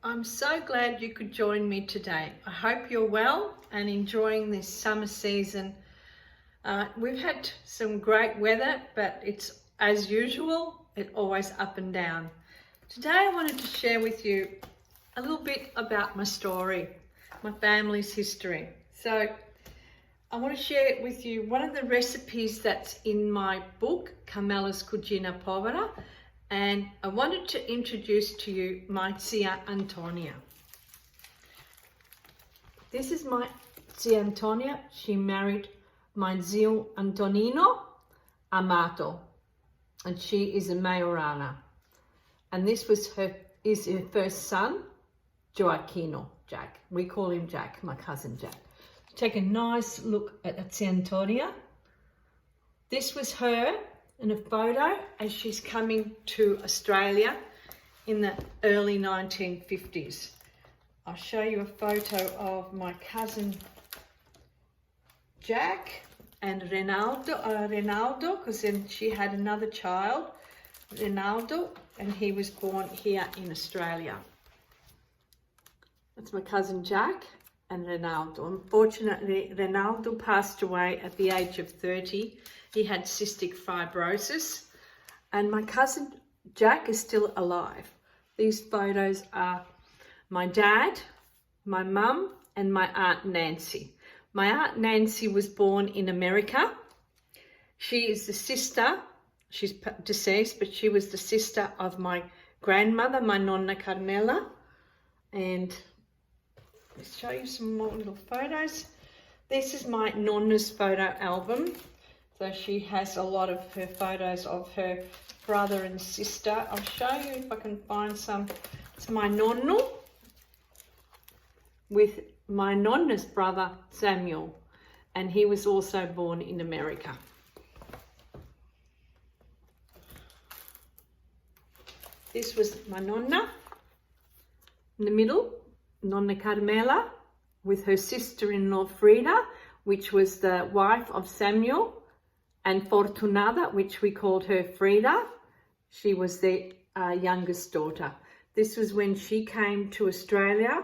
I'm so glad you could join me today. I hope you're well and enjoying this summer season. We've had some great weather, but it's as usual, it's always up and down. Today I wanted to share with you a little bit about my story, my family's history. So I want to share with you one of the recipes that's in my book, Carmela's Cucina Povera, and I wanted to introduce to you my zia Antonia. This is my zia Antonia. She married my zio Antonino Amato, and she is a Majorana. And this was her first son, Joaquino, Jack. We call him Jack, my cousin Jack. Take a nice look at zia Antonia. This was her in a photo as she's coming to Australia in the early 1950s. I'll show you a photo of my cousin Jack and Ronaldo, because then she had another child, Ronaldo, and he was born here in Australia. That's my cousin Jack and Ronaldo. Unfortunately, Ronaldo passed away at the age of 30. He had cystic fibrosis, and my cousin Jack is still alive. These photos are my dad, my mum, and my Aunt Nancy. My Aunt Nancy was born in America. She is the sister, she's deceased, but she was the sister of my grandmother, my nonna Carmela. And let's show you some more little photos. This is my nonna's photo album. So she has a lot of her photos of her brother and sister. I'll show you if I can find some. It's my nonno with my nonna's brother Samuel, and he was also born in America. This was my nonna in the middle, Nonna Carmela, with her sister-in-law Frida, which was the wife of Samuel, and Fortunata, which we called her Frida. She was their youngest daughter. This was when she came to Australia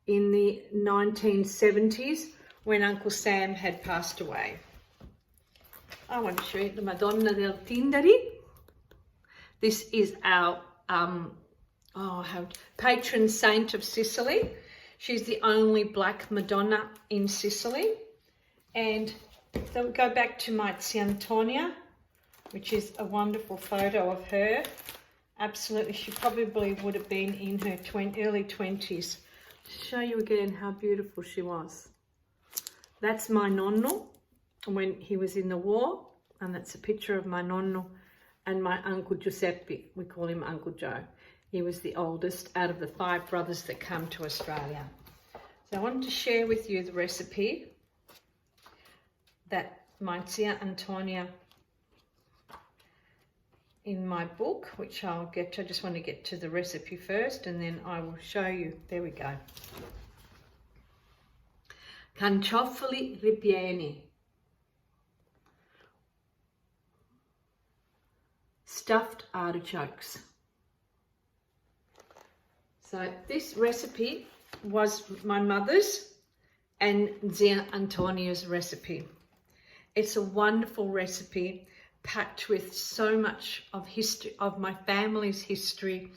in the 1970s when Uncle Sam had passed away. I want to show you the Madonna del Tindari. This is our patron saint of Sicily. She's the only black Madonna in Sicily. And so we go back to my zia Antonia, which is a wonderful photo of her. Absolutely, she probably would have been in her early 20s. To show you again how beautiful she was. That's my nonno when he was in the war, and that's a picture of my nonno and my Uncle Giuseppe. We call him Uncle Joe. He was the oldest out of the 5 brothers that come to Australia. So I wanted to share with you the recipe that my zia Antonia in my book, which I'll get to. I just want to get to the recipe first, and then I will show you. There we go. Carciofoli ripieni. Stuffed artichokes. So this recipe was my mother's and zia Antonia's recipe. It's a wonderful recipe packed with so much of history, of my family's history,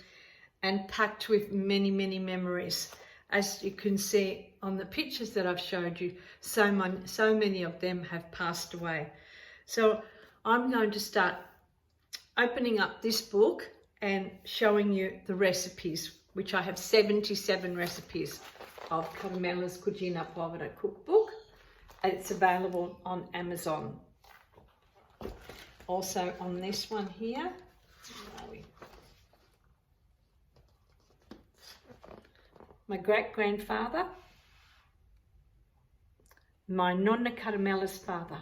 and packed with many, many memories. As you can see on the pictures that I've showed you, so many of them have passed away. So I'm going to start opening up this book and showing you the recipes, which I have 77 recipes of Carmela's Cucina Povera cookbook. And it's available on Amazon. Also on this one here, my great-grandfather, my nonna Carmela's father.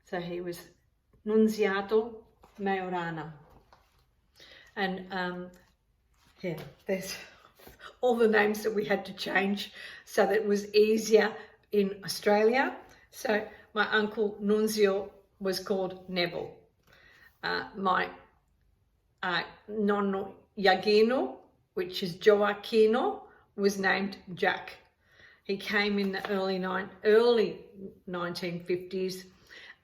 So he was Nunziato Majorana. And yeah, there's all the names that we had to change so that it was easier in Australia. So my uncle Nunzio was called Neville. My nonno Iagino which is Joaquino, was named Jack. He came in the early 1950s,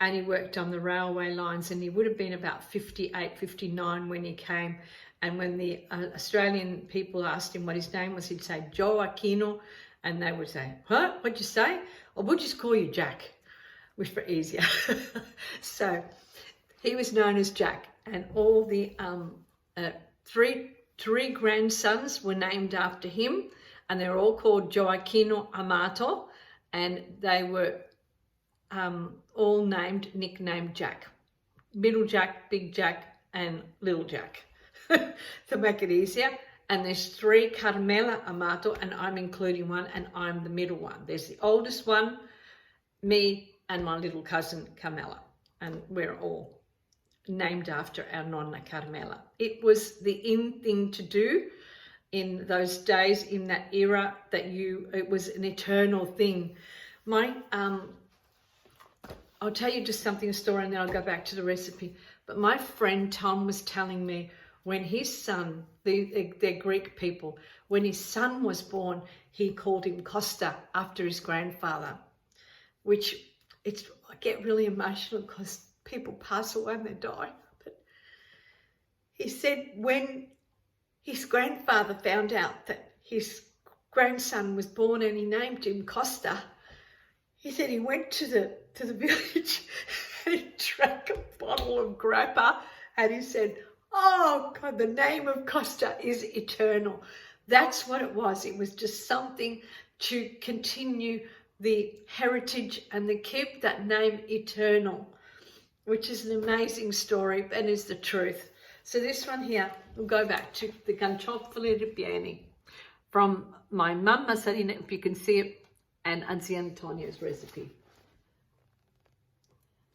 and he worked on the railway lines, and he would have been about 58, 59 when he came. And when the Australian people asked him what his name was, he'd say Joaquino, and they would say, "Huh? What'd you say?" "Or we'll just call you Jack," which for easier. So he was known as Jack, and all the three grandsons were named after him, and they're all called Joaquino Amato, and they were all nicknamed Jack. Middle Jack, Big Jack, and Little Jack, to make it easier. And there's 3 Carmela Amato, and I'm including one, and I'm the middle one. There's the oldest one, me, and my little cousin Carmela, and we're all named after our nonna Carmela. It was the in thing to do in those days, in that era, it was an eternal thing. I'll tell you just a story, and then I'll go back to the recipe. But my friend Tom was telling me when his son, they're Greek people, when his son was born, he called him Costa after his grandfather, which I get really emotional because people pass away and they die. But he said when his grandfather found out that his grandson was born and he named him Costa, he said he went to the village and he drank a bottle of grappa, and he said, "Oh God, the name of Costa is eternal." That's what it was. It was just something to continue the heritage and to keep that name eternal, which is an amazing story and is the truth. So this one here, we'll go back to the ganciofoli ripieni from my mum, Sarina, if you can see it, and Auntie Antonia's recipe.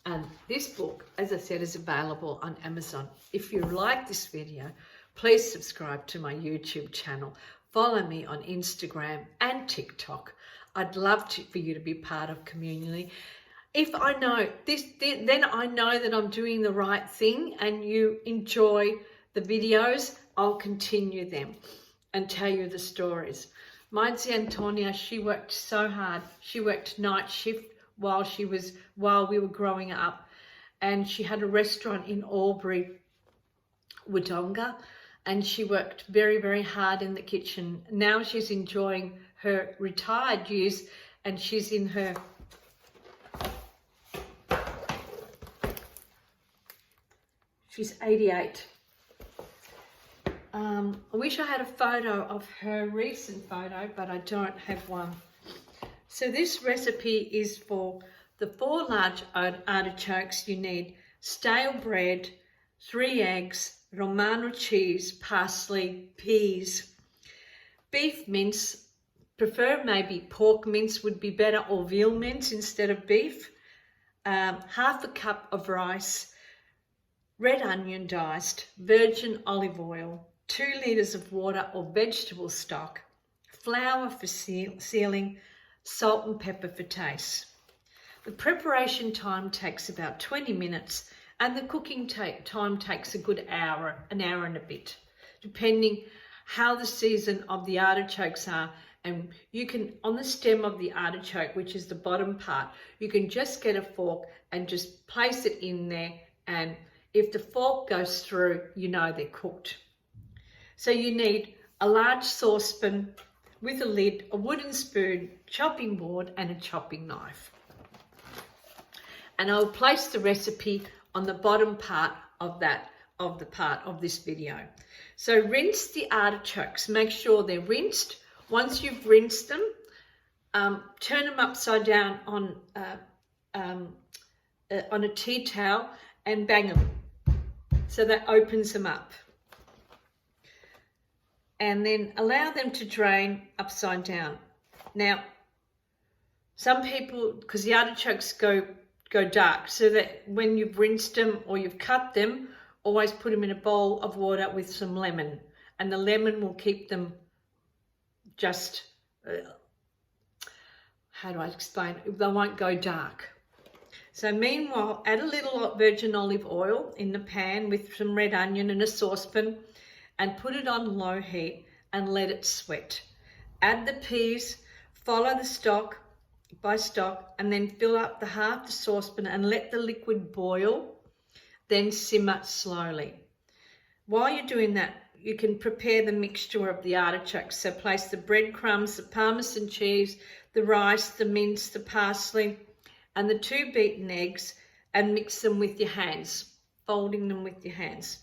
And this book, as I said, is available on Amazon. If you like this video, please subscribe to my YouTube channel. Follow me on Instagram and TikTok. I'd love for you to be part of community. If I know this, then I know that I'm doing the right thing and you enjoy the videos, I'll continue them and tell you the stories. My Auntie Antonia, she worked so hard. She worked night shift while we were growing up, and she had a restaurant in Albury, Wodonga, and she worked very, very hard in the kitchen. Now she's enjoying her retired years, and she's in her she's 88. I wish I had a photo of her recent photo, but I don't have one. So this recipe is for the 4 large artichokes. You need stale bread, 3 eggs, Romano cheese, parsley, peas, beef mince. Prefer maybe pork mince would be better, or veal mince instead of beef. Half a cup of rice, red onion diced, virgin olive oil, 2 litres of water or vegetable stock, flour for sealing, salt and pepper for taste. The preparation time takes about 20 minutes, and the cooking time takes a good hour, an hour and a bit, depending how the season of the artichokes are. And you can, on the stem of the artichoke, which is the bottom part, you can just get a fork and just place it in there, and if the fork goes through, you know they're cooked. So you need a large saucepan with a lid, a wooden spoon, chopping board, and a chopping knife. And I'll place the recipe on the bottom part of this video. So rinse the artichokes. Make sure they're rinsed. Once you've rinsed them, turn them upside down on a tea towel and bang them, so that opens them up. And then allow them to drain upside down. Now, some people, because the artichokes go dark, so that when you've rinsed them or you've cut them, always put them in a bowl of water with some lemon, and the lemon will keep them just, how do I explain? They won't go dark. So meanwhile, add a little virgin olive oil in the pan with some red onion and a saucepan, and put it on low heat and let it sweat. Add the peas, follow the stock by stock, and then fill up the half the saucepan and let the liquid boil, then simmer slowly. While you're doing that, you can prepare the mixture of the artichokes. So place the breadcrumbs, the Parmesan cheese, the rice, the mince, the parsley, and the 2 beaten eggs, and mix them with your hands, folding them with your hands.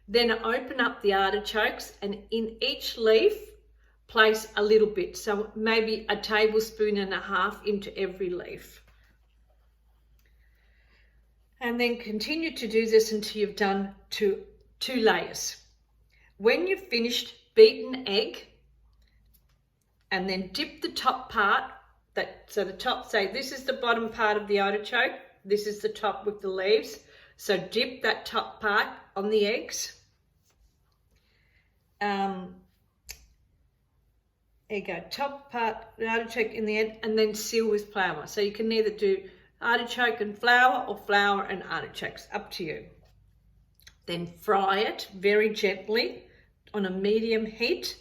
Then open up the artichokes, and in each leaf, place a little bit. So maybe a tablespoon and a half into every leaf. And then continue to do this until you've done two layers. When you've finished, beat an egg and then dip the top part, so the top, say this is the bottom part of the artichoke, this is the top with the leaves. So dip that top part on the eggs. There you go, top part, the artichoke in the end, and then seal with flour. So you can either do artichoke and flour or flour and artichokes, up to you. Then fry it very gently on a medium heat,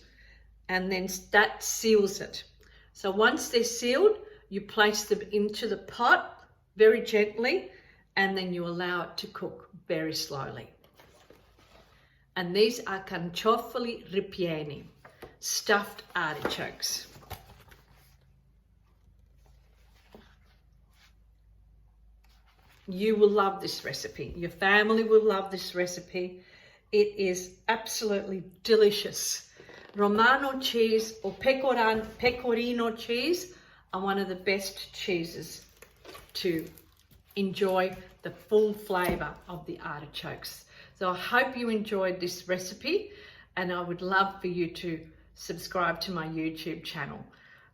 and then that seals it. So once they're sealed, you place them into the pot very gently, and then you allow it to cook very slowly. And these are carciofoli ripieni, stuffed artichokes. You will love this recipe. Your family will love this recipe. It is absolutely delicious. Romano cheese or Pecorino cheese are one of the best cheeses to enjoy the full flavour of the artichokes. So I hope you enjoyed this recipe, and I would love for you to subscribe to my YouTube channel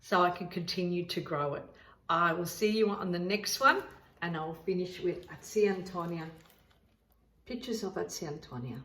so I can continue to grow it. I will see you on the next one, and I will finish with Antonia. Pictures of Antonia.